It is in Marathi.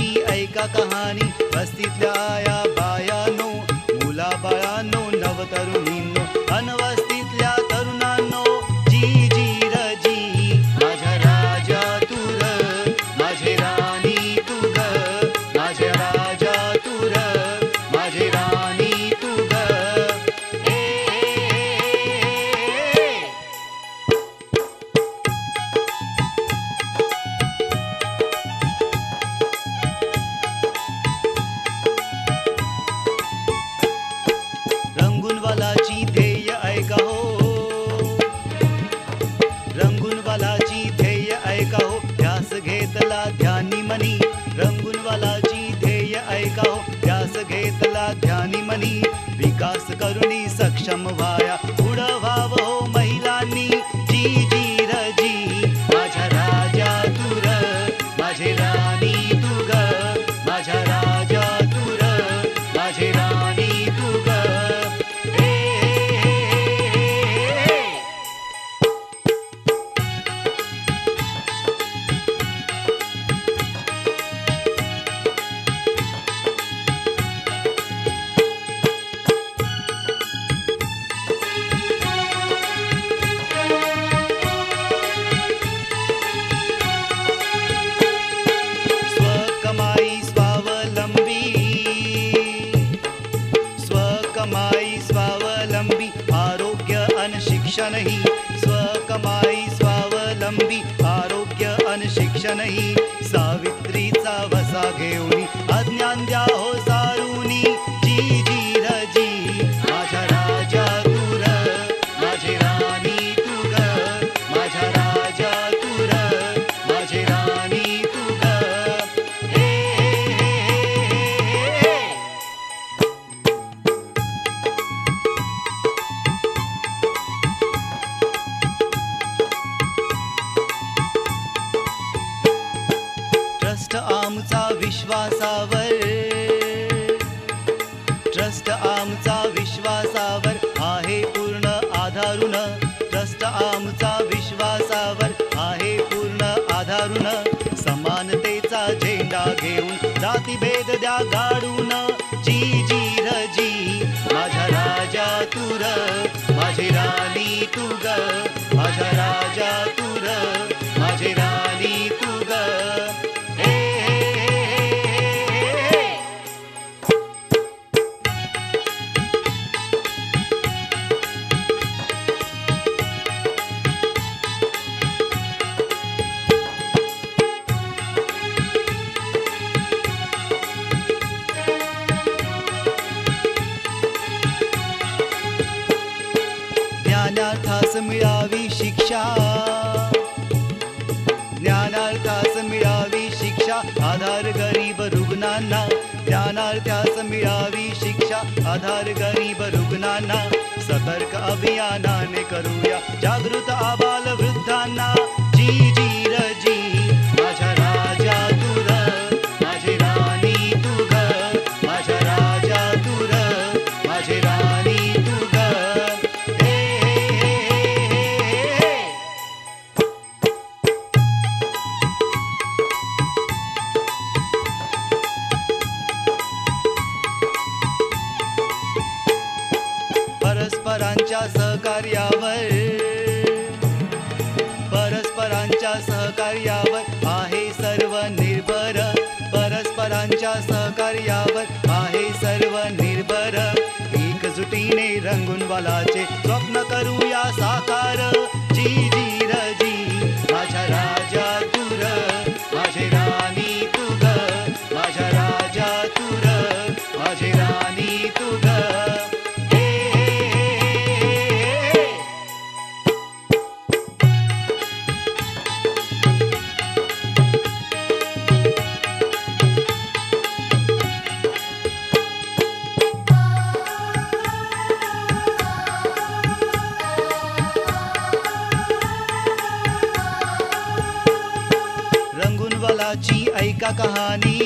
वलाची ऐका कहाणी, वस्तीतल्या आया बायानो, मुला बाळांनो, नवतरुणींनो, अनवस्तीतल्या तरुणांनो, जी जी र जी, माझ्या राजा तू र, माझे राणी तू ग, माझ्या राजा तू र, माझे राणी तू ग. रंगूनवालाची ध्येय ऐका हो, रंगूनवालाची ध्येय ऐका हो, ध्यास घेतला ध्यानी मनी. रंगूनवालाची ध्येय ऐका हो, ध्यास घेतला ध्यानी मनी. विकास करुणी सक्षम व्हाया, पुढं व्हावं हो महिलांनी. जी जी र जी, माझ्या राजा तू र, माझे राणी तू ग, माझ्या राजा तू र, माझे राणी तू ग. स्वकमाई स्वावलंबी, स्वकमाई स्वावलंबी, आरोग्य अन शिक्षण ही. स्वकमाई स्वावलंबी, आरोग्य अन शिक्षण ही. सावित्रीचा वसा घेऊनी, अज्ञान द्या हो सारुनी. जी जी र जी, माझ्या राजा तू र, माझी राणी तू ग, माझ्या राजा तू र, माझी राणी तू ग. ट्रस्ट आमचा विश्वासावर, ट्रस्ट आमचा विश्वासावर आहे पूर्ण आधारून. ट्रस्ट आमचा विश्वासावर आहे पूर्ण आधारून. समानतेचा झेंडा घेऊन जातीभेद द्या गाडून. जी जी र जी, माझ्या राजा तू र, माझी राणी तू ग, माझ्या राजा तू र, माझी राणी तू ग. ज्ञानार्थास मिळावी शिक्षा, ज्ञानार्थास मिळावी शिक्षा, आधार गरीब रुग्णांना. ज्ञानार्थास मिळावी शिक्षा, आधार गरीब रुग्णांना. सतर्क अभियानाने करूया जागृत आबाल वृद्धांना. जी जी र जी, माझ्या राजा तू र, माझी राणी तू ग, माझ्या राजा तू र, माझी राणी तू ग. परस्परांच्या सहकार्यावर, परस्परांच्या सहकार्यावर आहे सर्व निर्भर. परस्परांच्या सहकार्यावर आहे सर्व निर्भर. एकजुटीने रंगूनवालाचे स्वप्न करूया साकार. जी जी र जी, माझ्या राजा तू र, माझी राणी तू ग, माझ्या राजा तू र, माझी राणी तू ग. रंगूनवालाची ऐका कहाणी,